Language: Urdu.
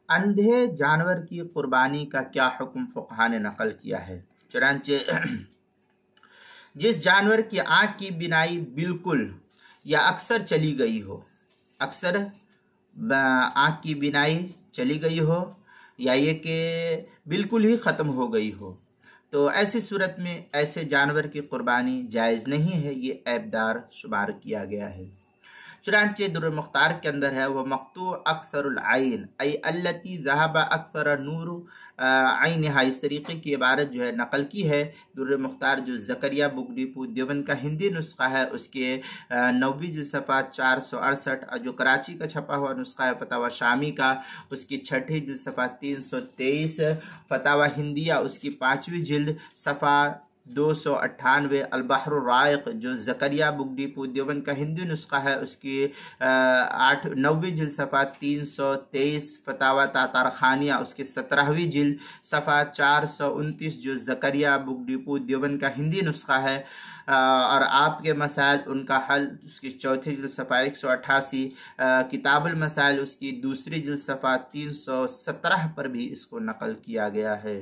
اندھے جانور کی قربانی کا کیا حکم فقہا نے نقل کیا ہے؟ چنانچہ جس جانور کی آنکھ کی بینائی بالکل یا اکثر چلی گئی ہو، اکثر آنکھ کی بینائی چلی گئی ہو یا یہ کہ بالکل ہی ختم ہو گئی ہو، تو ایسی صورت میں ایسے جانور کی قربانی جائز نہیں ہے، یہ عیبدار شمار کیا گیا ہے۔ چنانچہ در مختار کے اندر ہے وہ مقطوع اکثر العین ای التی ذهب اکثر نور عینہا، اس طریقے کی عبارت جو ہے نقل کی ہے در مختار، جو زکریا بک ڈپو دیوبند کا ہندی نسخہ ہے، اس کے 90 جلد صفحہ 468، اور جو کراچی کا چھپا ہوا نسخہ ہے فتاوی شامی کا، اس کی 6 جلد صفحہ 323، فتاوی ہندیہ اس کی 5ویں جلد صفحہ 298، البحر الرائق جو زکریا بک ڈپو دیوبند کا ہندی نسخہ ہے، اس کی 90 جلد صفحہ 323، فتاوی تاتار خانیہ اس کی 17ویں جلد صفحہ 429، جو زکریا بک ڈپو دیوبند کا ہندی نسخہ ہے، اور آپ کے مسائل ان کا حل اس کی 4 جلد صفحہ 188، کتاب المسائل اس کی 2 جلد صفحہ 317 پر بھی اس کو نقل کیا گیا ہے۔